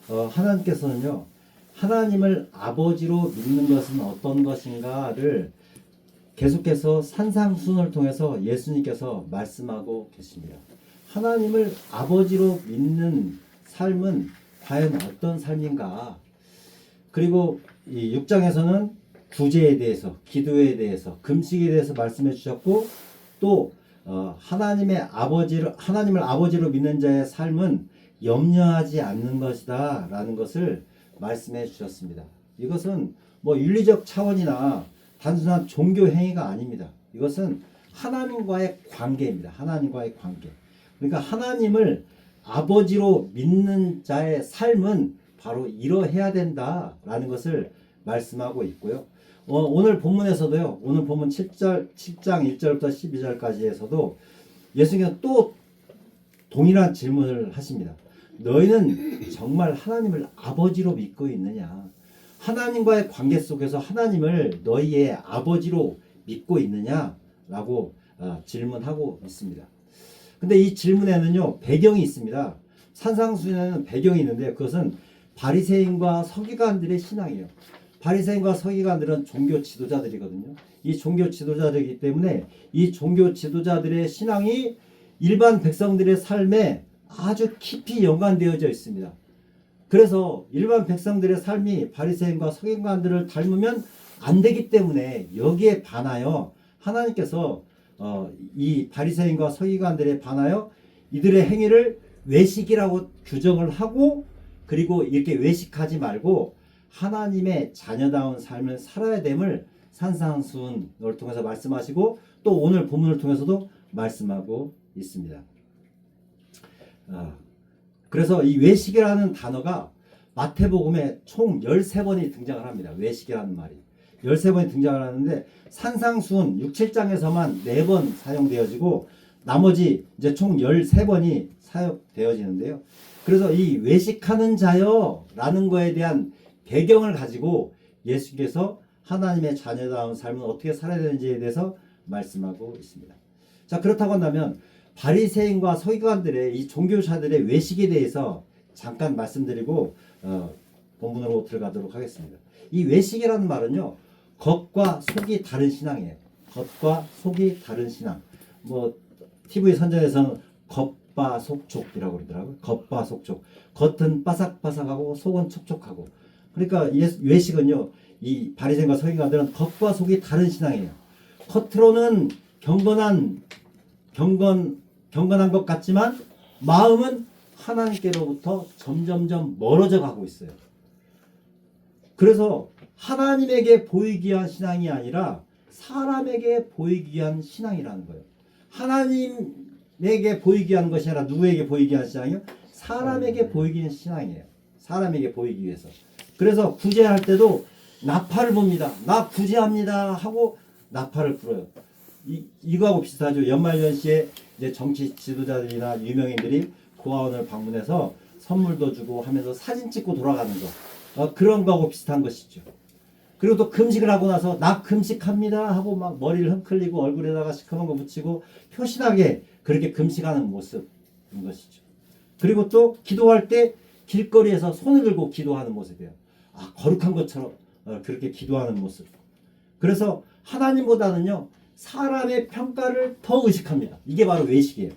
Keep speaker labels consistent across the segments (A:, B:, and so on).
A: 하나님께서는요, 하나님을 아버지로 믿는 것은 어떤 것인가를 계속해서 산상수훈을 통해서 예수님께서 말씀하고 계십니다. 하나님을 아버지로 믿는 삶은 과연 어떤 삶인가? 그리고 이 6장에서는 구제에 대해서, 기도에 대해서, 금식에 대해서 말씀해 주셨고, 또 하나님을 아버지로 믿는 자의 삶은 염려하지 않는 것이다 라는 것을 말씀해 주셨습니다. 이것은 뭐 윤리적 차원이나 단순한 종교 행위가 아닙니다. 이것은 하나님과의 관계입니다. 하나님과의 관계. 그러니까 하나님을 아버지로 믿는 자의 삶은 바로 이러해야 된다라는 것을 말씀하고 있고요. 오늘 본문에서도요. 오늘 본문 7장 1절부터 12절까지에서도 예수님께서 또 동일한 질문을 하십니다. 너희는 정말 하나님을 아버지로 믿고 있느냐? 하나님과의 관계 속에서 하나님을 너희의 아버지로 믿고 있느냐? 라고 질문하고 있습니다. 근데 이 질문에는요, 배경이 있습니다. 산상수훈에는 배경이 있는데 그것은 바리새인과 서기관들의 신앙이에요. 바리새인과 서기관들은 종교 지도자들이거든요. 이 종교 지도자들이기 때문에 이 종교 지도자들의 신앙이 일반 백성들의 삶에 아주 깊이 연관되어져 있습니다. 그래서 일반 백성들의 삶이 바리새인과 서기관들을 닮으면 안 되기 때문에 여기에 반하여 하나님께서 이 바리새인과 서기관들에 반하여 이들의 행위를 외식이라고 규정을 하고, 그리고 이렇게 외식하지 말고 하나님의 자녀다운 삶을 살아야 됨을 산상수훈을 통해서 말씀하시고, 또 오늘 본문을 통해서도 말씀하고 있습니다. 그래서 이 외식이라는 단어가 마태복음에 총 13번이 등장을 합니다. 외식이라는 말이 13번이 등장을 하는데 산상수훈 6, 7장에서만 4번 사용되어지고 나머지 이제 총 13번이 사용되어지는데요. 그래서 이 외식하는 자여 라는 거에 대한 배경을 가지고 예수께서 하나님의 자녀다운 삶은 어떻게 살아야 되는지에 대해서 말씀하고 있습니다. 자, 그렇다고 한다면 바리새인과 서기관들의 이 종교자들의 외식에 대해서 잠깐 말씀드리고 본문으로 들어가도록 하겠습니다. 이 외식이라는 말은요, 겉과 속이 다른 신앙이에요. 겉과 속이 다른 신앙. 뭐 TV 선전에서는 겉바속촉이라고 그러더라고요. 겉바속촉. 겉은 바삭바삭하고 속은 촉촉하고. 그러니까 외식은요, 이 바리새인과 서기관들은 겉과 속이 다른 신앙이에요. 겉으로는 경건한 것 같지만 마음은 하나님께로부터 점점점 멀어져 가고 있어요. 그래서 하나님에게 보이기 위한 신앙이 아니라 사람에게 보이기 위한 신앙이라는 거예요. 하나님에게 보이기 위한 것이 아니라 누구에게 보이기 위한 신앙이요? 사람에게 보이기 위한 신앙이에요. 사람에게 보이기 위해서. 그래서 구제할 때도 나팔을 봅니다. 나 구제합니다 하고 나팔을 불어요. 이거하고 비슷하죠. 연말연시에 이제 정치 지도자들이나 유명인들이 고아원을 방문해서 선물도 주고 하면서 사진 찍고 돌아가는 거, 그런 거하고 비슷한 것이죠. 그리고 또 금식을 하고 나서 나 금식합니다 하고 막 머리를 흔들리고 얼굴에다가 시커먼 거 묻히고 표신하게 그렇게 금식하는 모습인 것이죠. 그리고 또 기도할 때 길거리에서 손을 들고 기도하는 모습이에요. 거룩한 것처럼 그렇게 기도하는 모습. 그래서 하나님보다는요, 사람의 평가를 더 의식합니다. 이게 바로 외식이에요.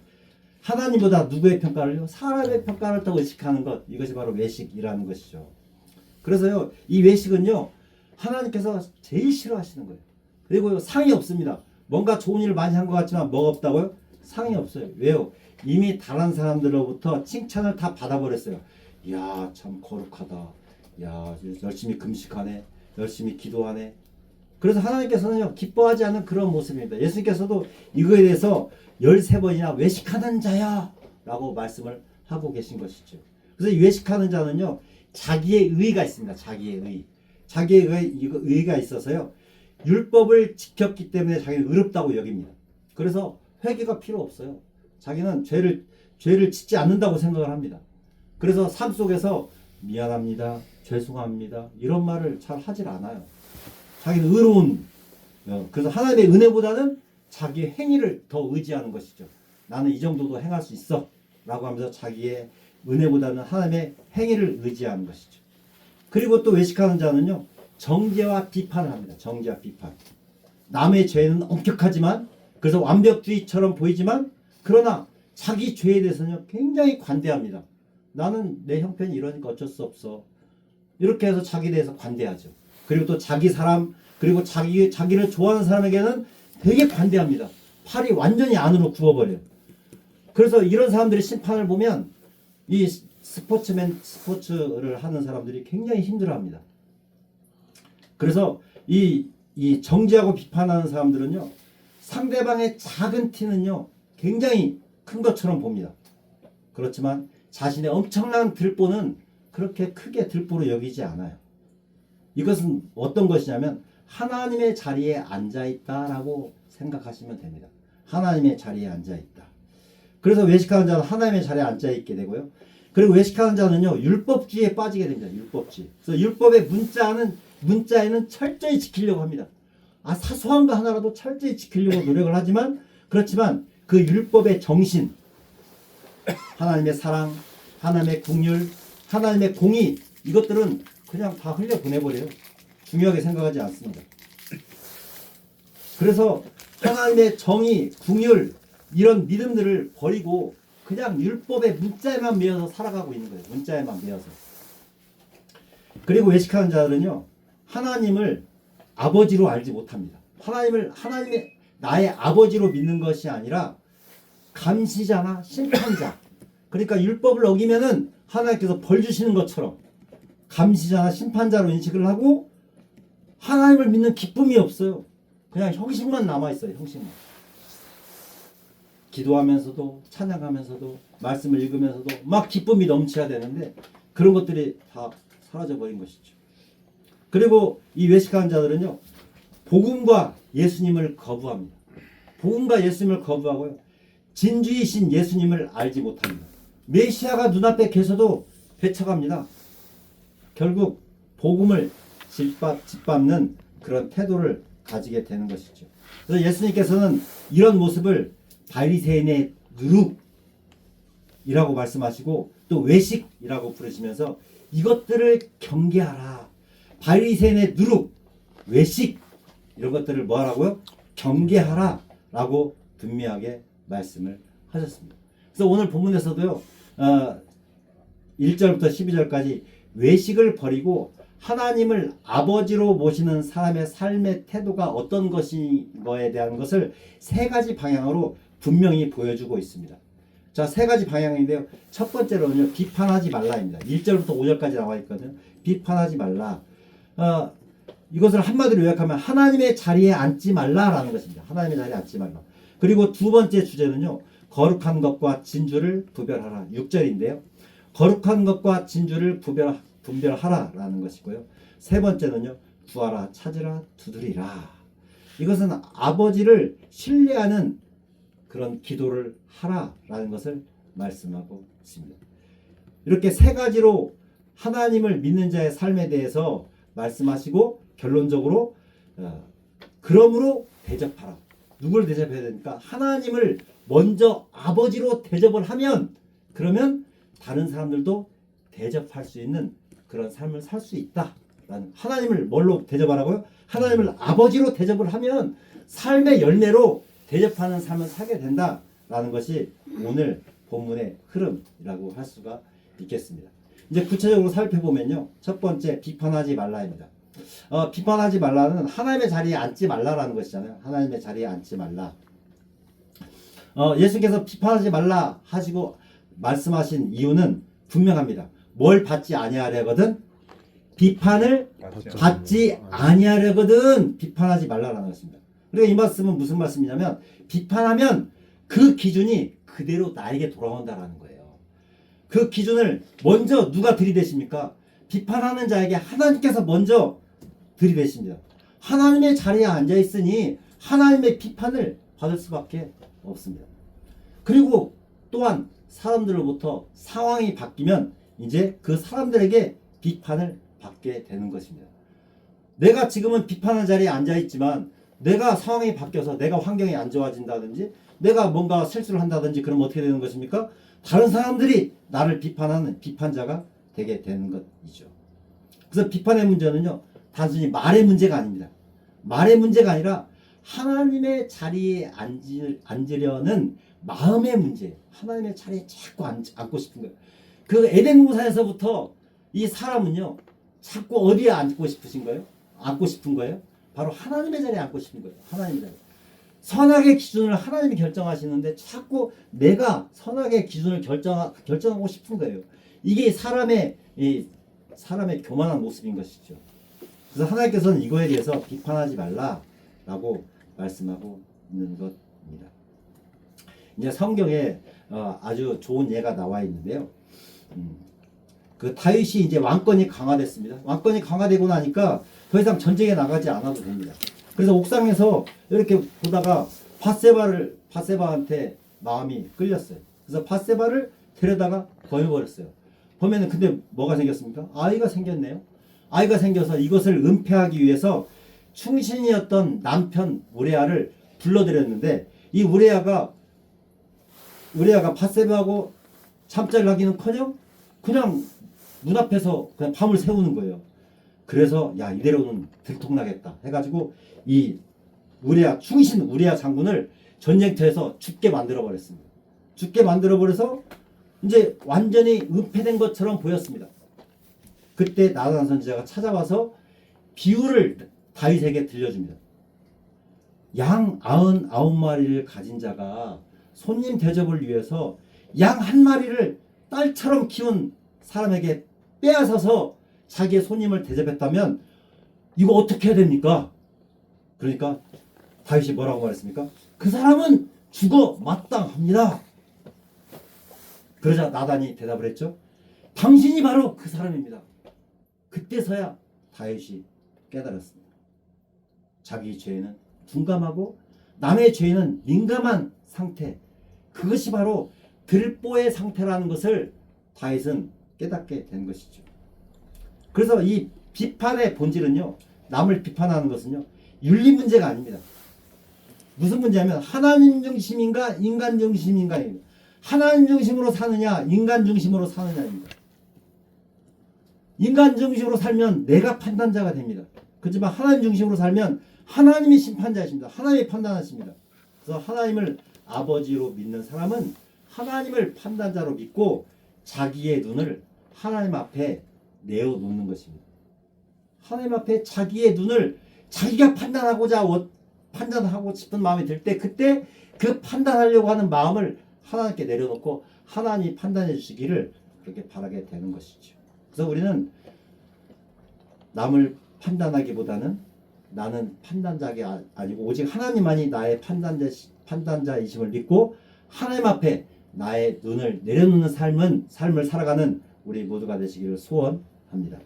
A: 하나님보다 누구의 평가를요? 사람의 평가를 더 의식하는 것. 이것이 바로 외식이라는 것이죠. 그래서요, 이 외식은요, 하나님께서 제일 싫어하시는 거예요. 그리고 상이 없습니다. 뭔가 좋은 일을 많이 한 것 같지만 뭐가 없다고요? 상이 없어요. 왜요? 이미 다른 사람들로부터 칭찬을 다 받아버렸어요. 이야, 참 거룩하다. 야, 열심히 금식하네. 열심히 기도하네. 그래서 하나님께서는요, 기뻐하지 않는 그런 모습입니다. 예수님께서도 이거에 대해서 13번이나 외식하는 자야 라고 말씀을 하고 계신 것이죠. 그래서 이 외식하는 자는요, 자기의 의의가 있습니다. 자기의 의의가 있어서요, 율법을 지켰기 때문에 자기는 의롭다고 여깁니다. 그래서 회개가 필요 없어요. 자기는 죄를 짓지 않는다고 생각을 합니다. 그래서 삶 속에서 미안합니다, 죄송합니다 이런 말을 잘 하질 않아요. 자기는 의로운, 그래서 하나님의 은혜보다는 자기의 행위를 더 의지하는 것이죠. 나는 이 정도도 행할 수 있어 라고 하면서 자기의 은혜보다는 하나님의 행위를 의지하는 것이죠. 그리고 또 외식하는 자는요, 정죄와 비판을 합니다. 정죄와 비판. 남의 죄는 엄격하지만, 그래서 완벽주의처럼 보이지만, 그러나 자기 죄에 대해서는 굉장히 관대합니다. 나는 내 형편이 이러니까 어쩔 수 없어. 이렇게 해서 자기에 대해서 관대하죠. 그리고 또 자기 사람, 그리고 자기를 좋아하는 사람에게는 되게 관대합니다. 팔이 완전히 안으로 굽어버려요. 그래서 이런 사람들의 심판을 보면 이 스포츠를 하는 사람들이 굉장히 힘들어합니다. 그래서 이 정죄하고 비판하는 사람들은요, 상대방의 작은 티는요, 굉장히 큰 것처럼 봅니다. 그렇지만 자신의 엄청난 들보는 그렇게 크게 들보로 여기지 않아요. 이것은 어떤 것이냐면 하나님의 자리에 앉아있다라고 생각하시면 됩니다. 하나님의 자리에 앉아있다. 그래서 외식하는 자는 하나님의 자리에 앉아있게 되고요. 그리고 외식하는 자는요, 율법주의에 빠지게 됩니다. 율법주의. 그래서 율법의 문자에는 철저히 지키려고 합니다. 사소한 거 하나라도 철저히 지키려고 노력을 하지만, 그렇지만 그 율법의 정신, 하나님의 사랑, 하나님의 긍휼, 하나님의 공의, 이것들은 그냥 다 흘려보내버려요. 중요하게 생각하지 않습니다. 그래서 하나님의 정의, 긍휼, 이런 믿음들을 버리고 그냥 율법의 문자에만 매여서 살아가고 있는 거예요. 문자에만 매여서. 그리고 외식하는 자들은요, 하나님을 아버지로 알지 못합니다. 하나님의 나의 아버지로 믿는 것이 아니라 감시자나 심판자. 그러니까 율법을 어기면은 하나님께서 벌 주시는 것처럼 감시자나 심판자로 인식을 하고 하나님을 믿는 기쁨이 없어요. 그냥 형식만 남아있어요. 형식만. 기도하면서도 찬양하면서도 말씀을 읽으면서도 막 기쁨이 넘쳐야 되는데 그런 것들이 다 사라져버린 것이죠. 그리고 이 외식하는 자들은요, 복음과 예수님을 거부합니다. 복음과 예수님을 거부하고요, 진주이신 예수님을 알지 못합니다. 메시아가 눈앞에 계셔도 배척합니다. 결국 복음을 짓밟는 그런 태도를 가지게 되는 것이죠. 그래서 예수님께서는 이런 모습을 바리새인의 누룩이라고 말씀하시고 또 외식이라고 부르시면서 이것들을 경계하라. 바리새인의 누룩, 외식 이런 것들을 뭐하라고요? 경계하라 라고 분명하게 말씀을 하셨습니다. 그래서 오늘 본문에서도요, 1절부터 12절까지 외식을 버리고 하나님을 아버지로 모시는 사람의 삶의 태도가 어떤 것인 거에 대한 것을 세 가지 방향으로 분명히 보여주고 있습니다. 자, 세 가지 방향인데요. 첫 번째로는요, 비판하지 말라입니다. 1절부터 5절까지 나와 있거든요. 비판하지 말라. 이것을 한마디로 요약하면 하나님의 자리에 앉지 말라라는 것입니다. 하나님의 자리에 앉지 말라. 그리고 두 번째 주제는요, 거룩한 것과 진주를 구별하라. 6절인데요. 거룩한 것과 진주를 분별하라라는 것이고요. 세 번째는요, 구하라, 찾으라, 두드리라. 이것은 아버지를 신뢰하는 그런 기도를 하라라는 것을 말씀하고 있습니다. 이렇게 세 가지로 하나님을 믿는 자의 삶에 대해서 말씀하시고 결론적으로 그러므로 대접하라. 누굴 대접해야 되니까 하나님을 먼저 아버지로 대접을 하면 그러면 다른 사람들도 대접할 수 있는 그런 삶을 살 수 있다. 하나님을 뭘로 대접하라고요? 하나님을 아버지로 대접을 하면 삶의 열매로 대접하는 삶을 살게 된다라는 것이 오늘 본문의 흐름이라고 할 수가 있겠습니다. 이제 구체적으로 살펴보면요. 첫 번째, 비판하지 말라입니다. 비판하지 말라는 하나님의 자리에 앉지 말라라는 것이잖아요. 하나님의 자리에 앉지 말라. 예수께서 비판하지 말라 하시고 말씀하신 이유는 분명합니다. 뭘 받지 아니하려거든? 비판을 받지 아니하려거든 비판하지 말라라는 것입니다. 그러니까 이 말씀은 무슨 말씀이냐면 비판하면 그 기준이 그대로 나에게 돌아온다라는 거예요. 그 기준을 먼저 누가 들이대십니까? 비판하는 자에게 하나님께서 먼저 들이대십니다. 하나님의 자리에 앉아 있으니 하나님의 비판을 받을 수밖에 없습니다. 그리고 또한 사람들로부터 상황이 바뀌면 이제 그 사람들에게 비판을 받게 되는 것입니다. 내가 지금은 비판하는 자리에 앉아 있지만 내가 상황이 바뀌어서 내가 환경이 안 좋아진다든지 내가 뭔가 실수를 한다든지 그러면 어떻게 되는 것입니까? 다른 사람들이 나를 비판하는 비판자가 되게 되는 것이죠. 그래서 비판의 문제는요, 단순히 말의 문제가 아닙니다. 말의 문제가 아니라 하나님의 자리에 앉으려는 마음의 문제. 하나님의 자리에 자꾸 앉고 싶은 거예요. 그 에덴 동산에서부터 이 사람은요, 자꾸 어디에 앉고 싶으신 거예요? 앉고 싶은 거예요? 바로 하나님의 자리에 앉고 싶은 거예요. 하나님의 자리에. 선악의 기준을 하나님이 결정하시는데 자꾸 내가 선악의 기준을 결정하고 싶은 거예요. 이게 사람의 교만한 모습인 것이죠. 그래서 하나님께서는 이거에 대해서 비판하지 말라라고 말씀하고 있는 것입니다. 이제 성경에 아주 좋은 예가 나와 있는데요. 그 다윗이 이제 왕권이 강화됐습니다. 왕권이 강화되고 나니까 더 이상 전쟁에 나가지 않아도 됩니다. 그래서 옥상에서 이렇게 보다가 밧세바한테 마음이 끌렸어요. 그래서 밧세바를 데려다가 범해버렸어요. 범에는 근데 뭐가 생겼습니까? 아이가 생겼네요. 아이가 생겨서 이것을 은폐하기 위해서 충신이었던 남편 우레아를 불러들였는데 이 우레아가 밧세바하고 잠자리를 하기는커녕 그냥 문 앞에서 그냥 밤을 새우는 거예요. 그래서 야, 이대로는 들통나겠다 해가지고 이 충신 우레아 장군을 전쟁터에서 죽게 만들어 버렸습니다. 죽게 만들어 버려서 이제 완전히 은폐된 것처럼 보였습니다. 그때 나단 선지자가 찾아와서 비유를 다윗에게 들려줍니다. 양 99마리를 가진 자가 손님 대접을 위해서 양 한 마리를 딸처럼 키운 사람에게 빼앗아서 자기의 손님을 대접했다면 이거 어떻게 해야 됩니까? 그러니까 다윗이 뭐라고 말했습니까? 그 사람은 죽어 마땅합니다. 그러자 나단이 대답을 했죠. 당신이 바로 그 사람입니다. 그때서야 다윗이 깨달았습니다. 자기 죄에는 둔감하고 남의 죄에는 민감한 상태, 그것이 바로 들보의 상태라는 것을 다윗은 깨닫게 된 것이죠. 그래서 이 비판의 본질은요, 남을 비판하는 것은요, 윤리 문제가 아닙니다. 무슨 문제냐면 하나님 중심인가 인간 중심인가입니다. 하나님 중심으로 사느냐 인간 중심으로 사느냐입니다. 인간 중심으로 살면 내가 판단자가 됩니다. 그렇지만 하나님 중심으로 살면 하나님이 심판자이십니다. 하나님이 판단하십니다. 그래서 하나님을 아버지로 믿는 사람은 하나님을 판단자로 믿고 자기의 눈을 하나님 앞에 내어놓는 것입니다. 하나님 앞에 자기의 눈을 자기가 판단하고 싶은 마음이 들 때 그때 그 판단하려고 하는 마음을 하나님께 내려놓고 하나님이 판단해 주시기를 그렇게 바라게 되는 것이죠. 그래서 우리는 남을 판단하기보다는 나는 판단자가 아니고 오직 하나님만이 나의 판단자이심을 믿고 하나님 앞에 나의 눈을 내려놓는 삶을 살아가는 우리 모두가 되시기를 소원합니다.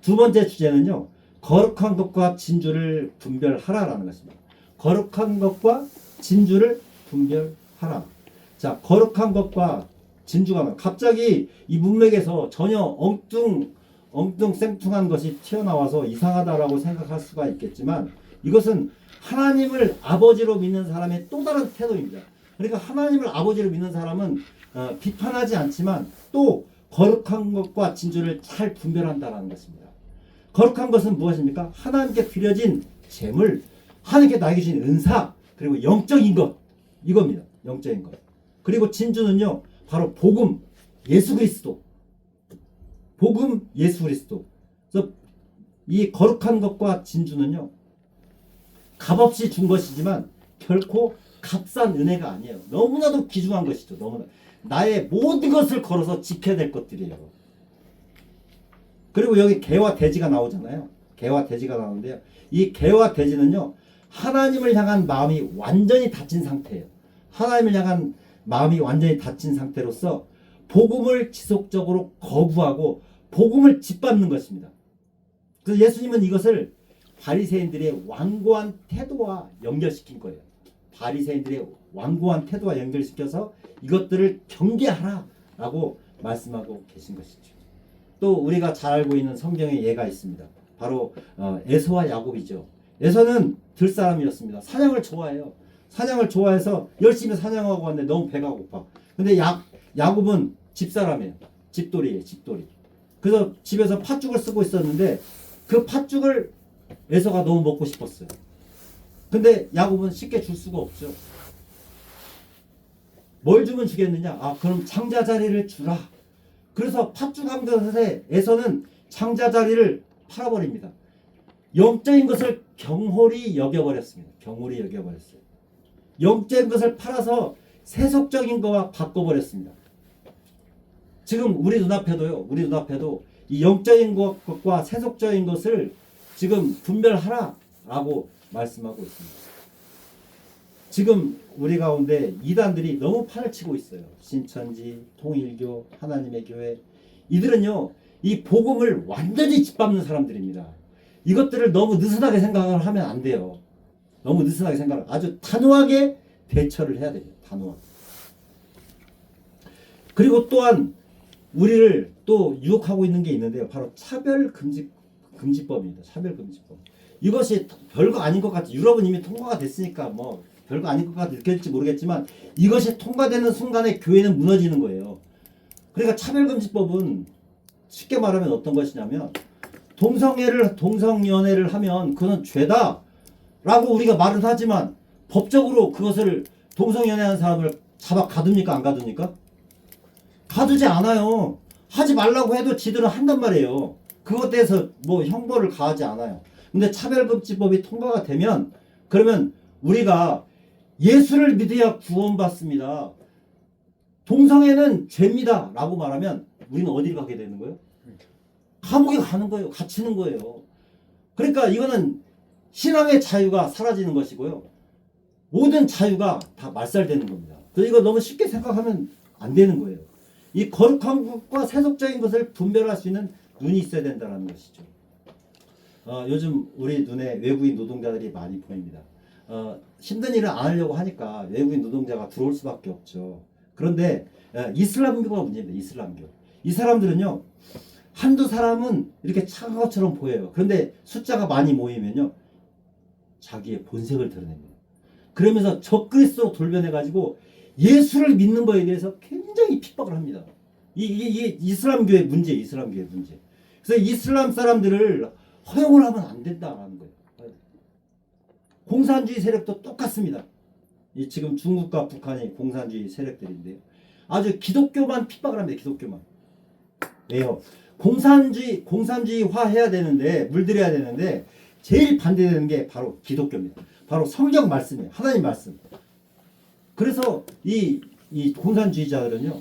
A: 두 번째 주제는요, 거룩한 것과 진주를 분별하라라는 것입니다. 거룩한 것과 진주를 분별하라. 자, 거룩한 것과 진주가 갑자기 이 문맥에서 전혀 엉뚱생뚱한 것이 튀어나와서 이상하다라고 생각할 수가 있겠지만 이것은 하나님을 아버지로 믿는 사람의 또 다른 태도입니다. 그러니까 하나님을 아버지로 믿는 사람은 비판하지 않지만 또 거룩한 것과 진주를 잘 분별한다라는 것입니다. 거룩한 것은 무엇입니까? 하나님께 드려진 재물, 하나님께 나에게 주신 은사, 그리고 영적인 것, 이겁니다. 영적인 것. 그리고 진주는요, 바로 복음, 예수 그리스도. 복음, 예수 그리스도. 그래서 이 거룩한 것과 진주는요, 값없이 준 것이지만 결코 값싼 은혜가 아니에요. 너무나도 귀중한 것이죠. 너무나 나의 모든 것을 걸어서 지켜야 될 것들이에요. 그리고 여기 개와 돼지가 나오잖아요. 개와 돼지가 나오는데요. 이 개와 돼지는요, 하나님을 향한 마음이 완전히 닫힌 상태예요. 하나님을 향한 마음이 완전히 닫힌 상태로서 복음을 지속적으로 거부하고 복음을 짓밟는 것입니다. 그래서 예수님은 이것을 바리새인들의 완고한 태도와 연결시킨 거예요. 바리새인들의 완고한 태도와 연결시켜서 이것들을 경계하라라고 말씀하고 계신 것이죠. 또 우리가 잘 알고 있는 성경의 예가 있습니다. 바로 에서와 야곱이죠. 에서는 들사람이었습니다. 사냥을 좋아해요. 사냥을 좋아해서 열심히 사냥하고 왔는데 너무 배가 고파. 근데 야곱은 집사람이에요. 집돌이에요. 집돌이. 그래서 집에서 팥죽을 쓰고 있었는데 그 팥죽을 에서가 너무 먹고 싶었어요. 근데 야곱은 쉽게 줄 수가 없죠. 뭘 주면 주겠느냐? 아, 그럼 창자 자리를 주라. 그래서 팥죽 한 것에 에서는 창자 자리를 팔아버립니다. 영적인 것을 경홀히 여겨버렸습니다. 경홀히 여겨버렸어요. 영적인 것을 팔아서 세속적인 거와 바꿔버렸습니다. 지금 우리 눈앞에도요. 우리 눈앞에도 이 영적인 것과 세속적인 것을 지금 분별하라라고 말씀하고 있습니다. 지금 우리 가운데 이단들이 너무 판을 치고 있어요. 신천지, 통일교, 하나님의 교회. 이들은요, 이 복음을 완전히 짓밟는 사람들입니다. 이것들을 너무 느슨하게 생각을 하면 안 돼요. 너무 느슨하게 생각을 아주 단호하게 대처를 해야 돼요. 단호하게. 그리고 우리를 또 유혹하고 있는 게 있는데요. 바로 차별금지법입니다. 차별금지법. 이것이 별거 아닌 것 같아요. 유럽은 이미 통과가 됐으니까 뭐 별거 아닌 것 같아 느낄지 모르겠지만 이것이 통과되는 순간에 교회는 무너지는 거예요. 그러니까 차별금지법은 쉽게 말하면 어떤 것이냐면 동성연애를 하면 그건 죄다 라고 우리가 말은 하지만 법적으로 그것을 동성연애하는 사람을 잡아 가둡니까 안 가둡니까? 가두지 않아요. 하지 말라고 해도 지들은 한단 말이에요. 그것 대해서 뭐 형벌을 가하지 않아요. 근데 차별금지법이 통과가 되면 그러면 우리가 예수를 믿어야 구원받습니다. 동성애는 죄입니다 라고 말하면 우리는 어디를 가게 되는 거예요? 감옥에 가는 거예요. 갇히는 거예요. 그러니까 이거는 신앙의 자유가 사라지는 것이고요. 모든 자유가 다 말살되는 겁니다. 그래서 이거 너무 쉽게 생각하면 안 되는 거예요. 이 거룩한 것과 세속적인 것을 분별할 수 있는 눈이 있어야 된다는 것이죠. 요즘 우리 눈에 외국인 노동자들이 많이 보입니다. 힘든 일을 안 하려고 하니까 외국인 노동자가 들어올 수밖에 없죠. 그런데 이슬람교가 문제입니다. 이슬람교. 이 사람들은요. 한두 사람은 이렇게 착한 것처럼 보여요. 그런데 숫자가 많이 모이면요. 자기의 본색을 드러냅니다. 그러면서 적그리스도로 돌변해가지고 예수를 믿는 거에 대해서 굉장히 핍박을 합니다. 이게 이슬람교의 문제, 이슬람교의 문제. 그래서 이슬람 사람들을 허용을 하면 안 된다라는 거예요. 공산주의 세력도 똑같습니다. 지금 중국과 북한이 공산주의 세력들인데요. 아주 기독교만 핍박을 합니다. 기독교만. 왜요? 공산주의화 해야 되는데, 물들여야 되는데, 제일 반대되는 게 바로 기독교입니다. 바로 성경 말씀이에요. 하나님 말씀. 그래서 이 공산주의자들은요,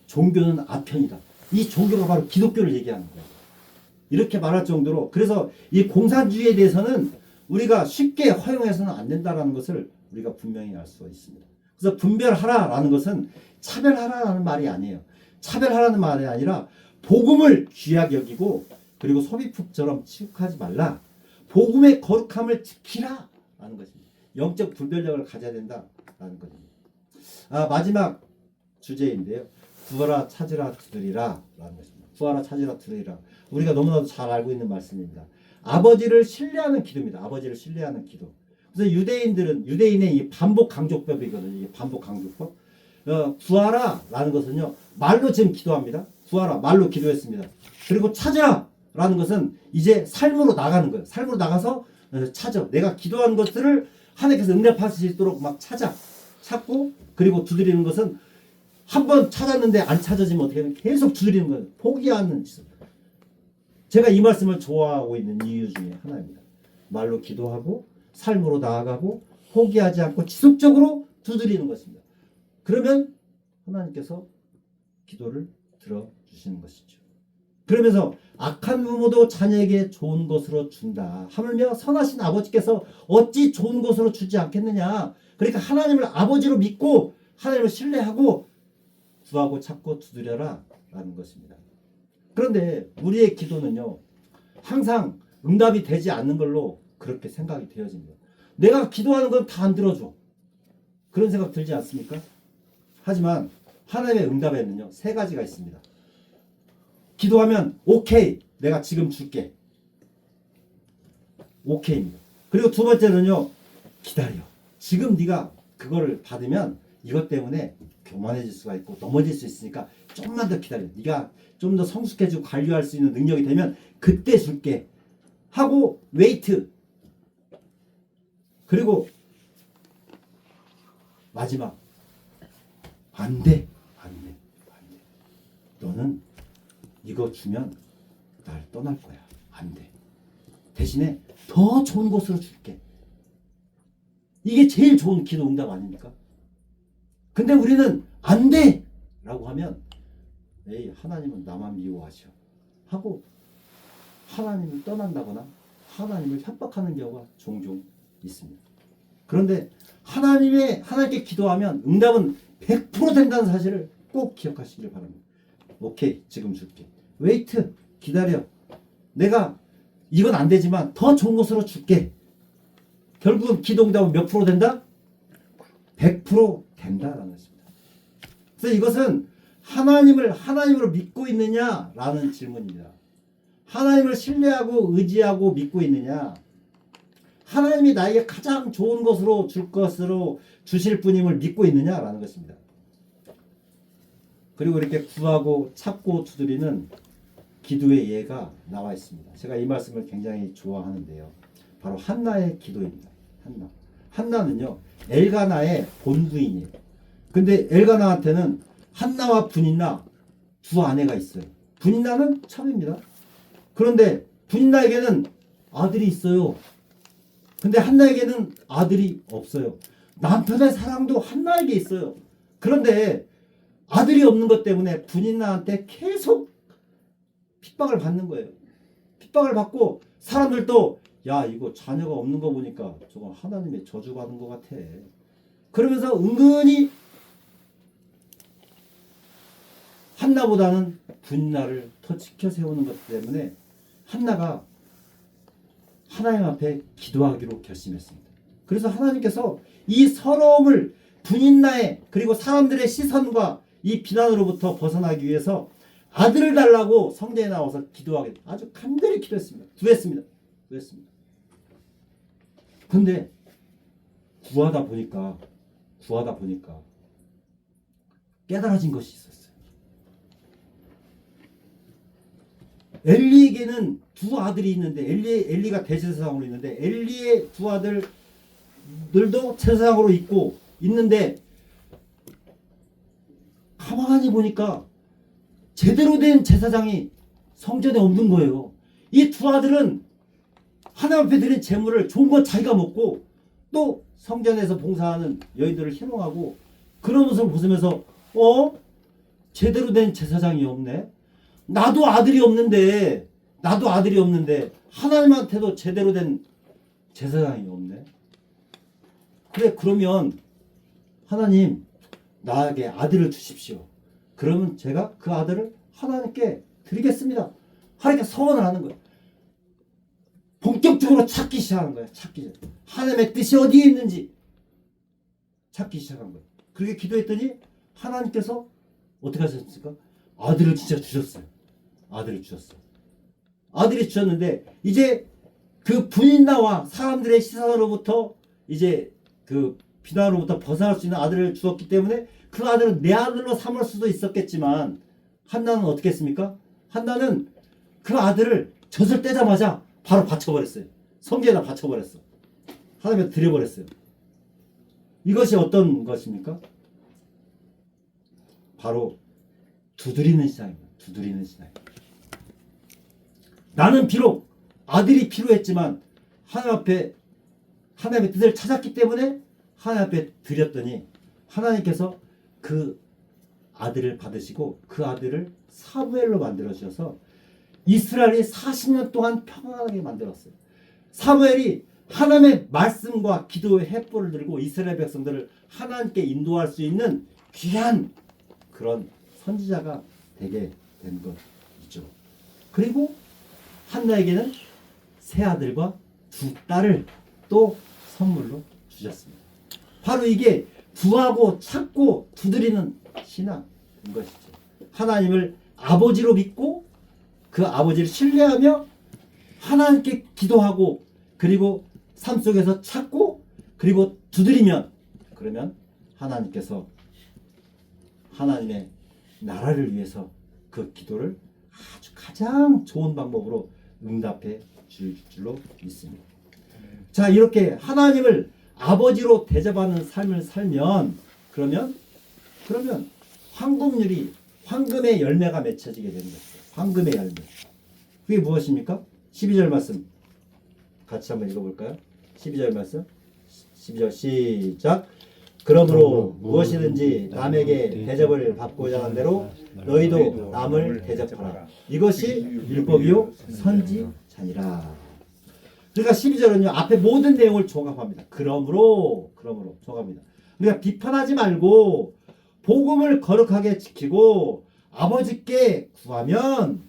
A: 종교는 아편이다. 이 종교가 바로 기독교를 얘기하는 거예요. 이렇게 말할 정도로, 그래서 이 공산주의에 대해서는 우리가 쉽게 허용해서는 안 된다는 것을 우리가 분명히 알 수 있습니다. 그래서 분별하라라는 것은 차별하라는 말이 아니에요. 차별하라는 말이 아니라 복음을 귀하게 여기고 그리고 소비품처럼 취급하지 말라. 복음의 거룩함을 지키라 라는 것입니다. 영적 분별력을 가져야 된다라는 것입니다. 마지막 주제인데요. 구하라 찾으라 두드리라 라는 것입니다. 구하라 찾으라 두드리라. 우리가 너무나도 잘 알고 있는 말씀입니다. 아버지를 신뢰하는 기도입니다. 아버지를 신뢰하는 기도. 그래서 유대인의 이 반복 강조법이거든요. 이게 반복 강조법. 구하라 라는 것은요. 말로 지금 기도합니다. 구하라 말로 기도했습니다. 그리고 찾으라 라는 것은 이제 삶으로 나가는 거예요. 삶으로 나가서 찾아. 내가 기도한 것들을 하나님께서 응답하실 수 있도록 막 찾고 그리고 두드리는 것은 한번 찾았는데 안 찾아지면 어떻게 하면 계속 두드리는 거예요. 포기하는 짓을. 제가 이 말씀을 좋아하고 있는 이유 중에 하나입니다. 말로 기도하고 삶으로 나아가고 포기하지 않고 지속적으로 두드리는 것입니다. 그러면 하나님께서 기도를 들어주시는 것이죠. 그러면서 악한 부모도 자녀에게 좋은 것으로 준다. 하물며 선하신 아버지께서 어찌 좋은 것으로 주지 않겠느냐. 그러니까 하나님을 아버지로 믿고 하나님을 신뢰하고 구하고 찾고 두드려라 라는 것입니다. 그런데 우리의 기도는요. 항상 응답이 되지 않는 걸로 그렇게 생각이 되어집니다. 내가 기도하는 건 다 안 들어줘. 그런 생각 들지 않습니까? 하지만 하나님의 응답에는요. 세 가지가 있습니다. 기도하면 오케이. 내가 지금 줄게. 오케이입니다. 그리고 두 번째는요. 기다려. 지금 네가 그거를 받으면 이것 때문에 교만해질 수가 있고 넘어질 수 있으니까 좀만 더 기다려. 네가 좀 더 성숙해지고 관리할 수 있는 능력이 되면 그때 줄게 하고 웨이트. 그리고 마지막 안 돼. 너는 이거 주면 날 떠날 거야. 안 돼. 대신에 더 좋은 곳으로 줄게. 이게 제일 좋은 기도 응답 아닙니까? 근데 우리는 안 돼! 라고 하면 에이, 하나님은 나만 미워하셔 하고 하나님을 떠난다거나 하나님을 협박하는 경우가 종종 있습니다. 그런데 하나님께 기도하면 응답은 100% 된다는 사실을 꼭 기억하시길 바랍니다. 오케이, 지금 줄게. 웨이트, 기다려. 내가 이건 안 되지만 더 좋은 곳으로 줄게. 결국은 기도 응답은 몇 프로 된다? 100% 된다라는 것입니다. 그래서 이것은 하나님으로 믿고 있느냐라는 질문입니다. 하나님을 신뢰하고 의지하고 믿고 있느냐? 하나님이 나에게 가장 좋은 것으로 줄 것으로 주실 분임을 믿고 있느냐라는 것입니다. 그리고 이렇게 구하고 찾고 두드리는 기도의 예가 나와 있습니다. 제가 이 말씀을 굉장히 좋아하는데요. 바로 한나의 기도입니다. 한나는요, 엘가나의 본부인이에요. 근데 엘가나한테는 한나와 분인나 두 아내가 있어요. 분인나는 첩입니다. 그런데 분인나에게는 아들이 있어요. 근데 한나에게는 아들이 없어요. 남편의 사랑도 한나에게 있어요. 그런데 아들이 없는 것 때문에 분인나한테 계속 핍박을 받는 거예요. 핍박을 받고 사람들도 야, 이거 자녀가 없는 거 보니까 저거 하나님의 저주받은 것 같아. 그러면서 은근히 한나보다는 분인나를 더 지켜 세우는 것 때문에 한나가 하나님 앞에 기도하기로 결심했습니다. 그래서 하나님께서 이 서러움을 분인나의 그리고 사람들의 시선과 이 비난으로부터 벗어나기 위해서 아들을 달라고 성전에 나와서 기도하게 아주 간절히 기도했습니다. 구했습니다. 근데 구하다 보니까 깨달아진 것이 있었어요. 엘리에게는 두 아들이 있는데 엘리가 대제사장으로 있는데 엘리의 두 아들들도 제사장으로 있는데 가만히 보니까 제대로 된 제사장이 성전에 없는 거예요. 이 두 아들은 하나님 앞에 드린 재물을 좋은 건 자기가 먹고 또 성전에서 봉사하는 여인들을 희롱하고 그런 모습을 보면서 제대로 된 제사장이 없네. 나도 아들이 없는데 하나님한테도 제대로 된 제사장이 없네. 그래, 그러면 하나님 나에게 아들을 주십시오. 그러면 제가 그 아들을 하나님께 드리겠습니다. 하나님께 서원을 하는 거예요. 본격적으로 찾기 시작하는 거예요. 하나님의 뜻이 어디에 있는지 찾기 시작한 거예요. 그렇게 기도했더니 하나님께서 어떻게 하셨습니까? 아들을 진짜 주셨어요. 아들이 주셨는데 이제 그 분인나와 사람들의 시선으로부터 이제 그 비난으로부터 벗어날 수 있는 아들을 주었기 때문에 그 아들은 내 아들로 삼을 수도 있었겠지만 한나는 어떻게 했습니까? 한나는 그 아들을 젖을 떼자마자 바로 바쳐버렸어요. 성전에다 바쳐버렸어. 하나님께 드려버렸어요. 이것이 어떤 것입니까? 바로 두드리는 신앙입니다. 나는 비록 아들이 필요했지만 하나님의 뜻을 찾았기 때문에 하나님 앞에 드렸더니 하나님께서 그 아들을 받으시고 그 아들을 사무엘로 만들어 주셔서 이스라엘이 40년 동안 평안하게 만들었어요. 사무엘이 하나님의 말씀과 기도의 횃불을 들고 이스라엘 백성들을 하나님께 인도할 수 있는 귀한 그런 선지자가 되게 된 것이죠. 그리고 한나에게는 세 아들과 두 딸을 또 선물로 주셨습니다. 바로 이게 구하고 찾고 두드리는 신앙인 것이죠. 하나님을 아버지로 믿고 그 아버지를 신뢰하며 하나님께 기도하고 그리고 삶 속에서 찾고 그리고 두드리면 그러면 하나님께서 하나님의 나라를 위해서 그 기도를 아주 가장 좋은 방법으로 응답해 줄 줄로 믿습니다. 자, 이렇게 하나님을 아버지로 대접하는 삶을 살면 그러면 황금의 열매가 맺혀지게 되는 것이죠. 황금의 열매. 그게 무엇입니까? 12절 말씀 같이 한번 읽어볼까요? 12절 말씀 12절 시작. 그러므로 무엇이든지 남에게 대접을 받고자 하는 대로 너희도 남을 대접하라. 이것이 율법이요 선지자니라. 그러니까 12절은요 앞에 모든 내용을 종합합니다. 그러므로 종합합니다. 그러니까 비판하지 말고 복음을 거룩하게 지키고 아버지께 구하면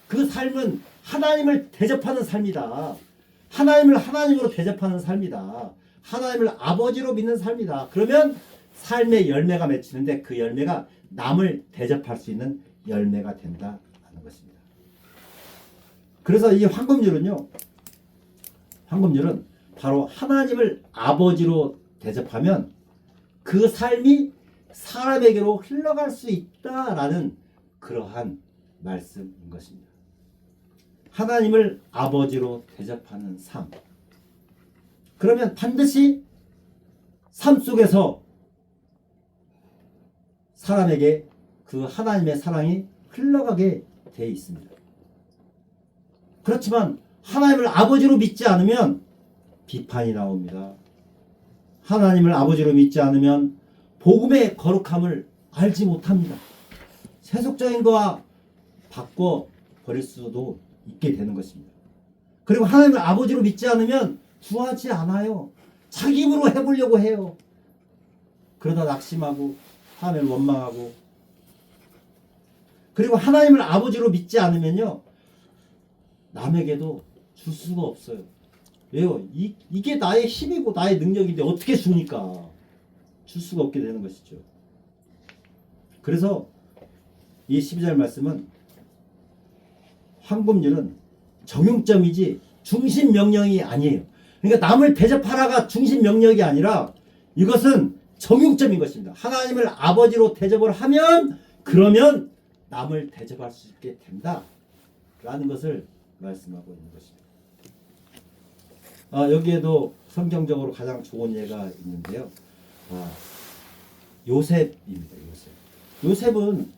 A: 그 삶은 하나님을 대접하는 삶이다. 하나님을 하나님으로 대접하는 삶이다. 하나님을 아버지로 믿는 삶이다. 그러면 삶의 열매가 맺히는데 그 열매가 남을 대접할 수 있는 열매가 된다는 것입니다. 그래서 이 황금률은 바로 하나님을 아버지로 대접하면 그 삶이 사람에게로 흘러갈 수 있다라는 그러한 말씀인 것입니다. 하나님을 아버지로 대접하는 삶. 그러면 반드시 삶 속에서 사람에게 그 하나님의 사랑이 흘러가게 되어 있습니다. 그렇지만 하나님을 아버지로 믿지 않으면 비판이 나옵니다. 하나님을 아버지로 믿지 않으면 복음의 거룩함을 알지 못합니다. 세속적인 거와 바꿔 버릴 수도 있게 되는 것입니다. 그리고 하나님을 아버지로 믿지 않으면 구하지 않아요. 자기 힘으로 해보려고 해요. 그러다 낙심하고 하나님을 원망하고. 그리고 하나님을 아버지로 믿지 않으면요 남에게도 줄 수가 없어요. 왜요? 이게 나의 힘이고 나의 능력인데 어떻게 줍니까? 줄 수가 없게 되는 것이죠. 그래서 이 12절 말씀은 황금률은 적용점이지 중심 명령이 아니에요. 그러니까 남을 대접하라가 중심 명령이 아니라 이것은 적용점인 것입니다. 하나님을 아버지로 대접을 하면 그러면 남을 대접할 수 있게 된다 라는 것을 말씀하고 있는 것입니다. 여기에도 성경적으로 가장 좋은 예가 있는데요. 요셉입니다. 요셉은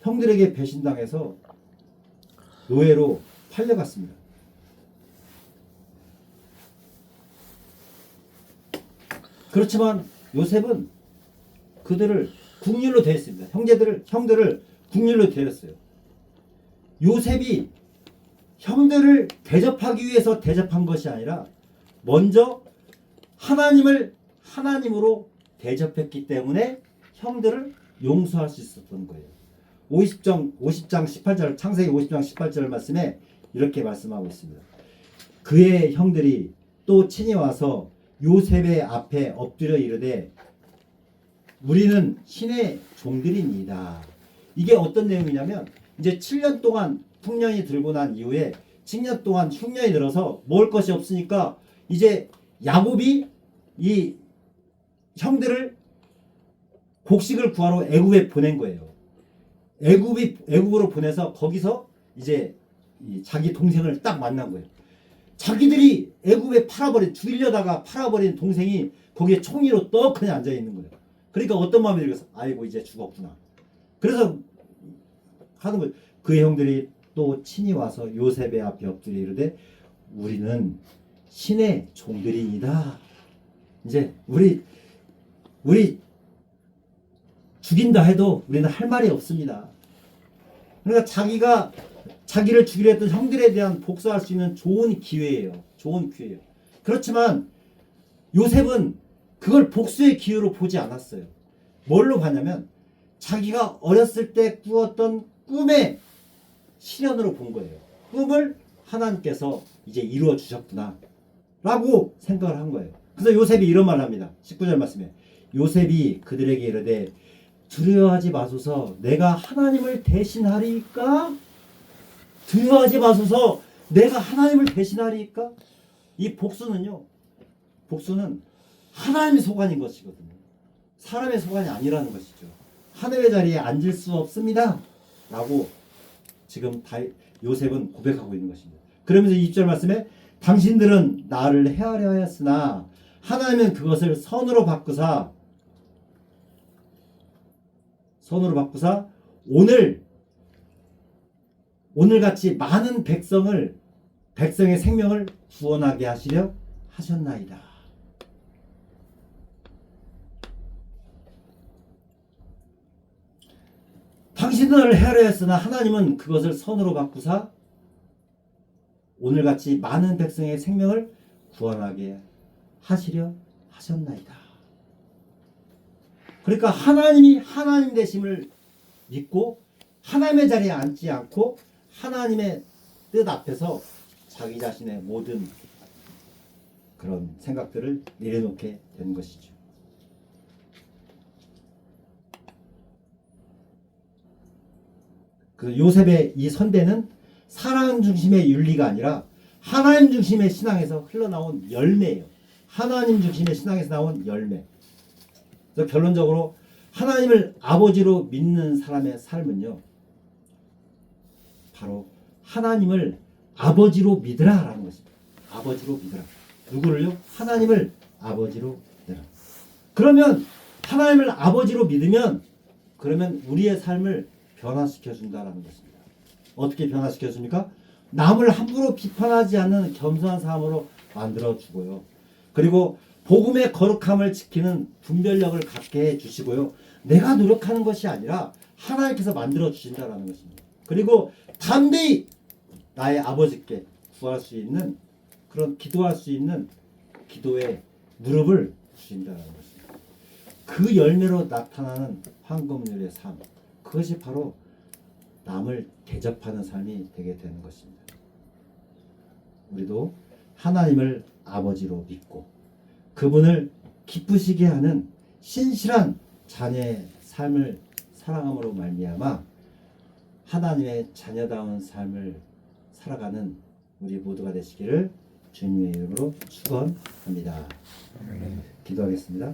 A: 형들에게 배신당해서 노예로 팔려갔습니다. 그렇지만 요셉은 그들을 국률로 대했습니다. 형들을 국률로 대했어요. 요셉이 형들을 대접하기 위해서 대접한 것이 아니라 먼저 하나님을 하나님으로 대접했기 때문에 형들을 용서할 수 있었던 거예요. 50장 18절 창세기 50장 18절 말씀에 이렇게 말씀하고 있습니다. 그의 형들이 또 친히 와서 요셉의 앞에 엎드려 이르되 우리는 신의 종들입니다. 이게 어떤 내용이냐면 이제 7년 동안 풍년이 들고 난 이후에 7년 동안 흉년이 들어서 먹을 것이 없으니까 이제 야곱이 이 형들을 곡식을 구하러 애굽에 보낸 거예요. 애굽으로 보내서 거기서 이제 자기 동생을 딱 만난 거예요. 자기들이 애굽에 죽이려다가 팔아버린 동생이 거기에 총리로 떡하니 앉아 있는 거예요. 그러니까 어떤 마음이 들겠어? 아이고 이제 죽었구나. 그래서 하는 거예요. 그의 형들이 또 친히 와서 요셉의 앞에 엎드려 이르되 우리는 신의 종들이니이다. 이제 우리 죽인다 해도 우리는 할 말이 없습니다. 그러니까 자기를 죽이려 했던 형들에 대한 복수할 수 있는 좋은 기회예요. 좋은 기회예요. 그렇지만 요셉은 그걸 복수의 기회로 보지 않았어요. 뭘로 봤냐면 자기가 어렸을 때 꾸었던 꿈의 실현으로 본 거예요. 꿈을 하나님께서 이제 이루어 주셨구나 라고 생각을 한 거예요. 그래서 요셉이 이런 말을 합니다. 19절 말씀에 요셉이 그들에게 이르되 두려워하지 마소서 내가 하나님을 대신하리이까? 두려워하지 마소서 내가 하나님을 대신하리이까? 이 복수는 하나님의 소관인 것이거든요. 사람의 소관이 아니라는 것이죠. 하나님의 자리에 앉을 수 없습니다. 라고 지금 요셉은 고백하고 있는 것입니다. 그러면서 2절 말씀에 당신들은 나를 헤아려 하였으나 하나님은 그것을 선으로 바꾸사 오늘같이 많은 백성의 생명을 구원하게 하시려 하셨나이다. 당신들을 헤아려 했으나 하나님은 그것을 선으로 바꾸사 오늘같이 많은 백성의 생명을 구원하게 하시려 하셨나이다. 그러니까 하나님이 하나님 되심을 믿고 하나님의 자리에 앉지 않고 하나님의 뜻 앞에서 자기 자신의 모든 그런 생각들을 내려놓게 된 것이죠. 그 요셉의 이 선대는 사람 중심의 윤리가 아니라 하나님 중심의 신앙에서 흘러나온 열매예요. 하나님 중심의 신앙에서 나온 열매. 그래서 결론적으로 하나님을 아버지로 믿는 사람의 삶은요, 바로 하나님을 아버지로 믿으라라는 것입니다. 아버지로 믿으라. 누구를요? 하나님을 아버지로 믿으라. 그러면 하나님을 아버지로 믿으면 그러면 우리의 삶을 변화시켜 준다라는 것입니다. 어떻게 변화시켜 줍니까? 남을 함부로 비판하지 않는 겸손한 사람으로 만들어 주고요. 그리고 복음의 거룩함을 지키는 분별력을 갖게 해 주시고요. 내가 노력하는 것이 아니라 하나님께서 만들어 주신다라는 것입니다. 그리고 담대히 나의 아버지께 구할 수 있는 그런 기도할 수 있는 기도의 무릎을 주신다는 것입니다. 그 열매로 나타나는 황금률의 삶, 그것이 바로 남을 대접하는 삶이 되게 되는 것입니다. 우리도 하나님을 아버지로 믿고 그분을 기쁘시게 하는 신실한 자녀의 삶을 살아감으로 말미암아 하나님의 자녀다운 삶을 살아가는 우리 모두가 되시기를 주님의 이름으로 축원합니다. 기도하겠습니다.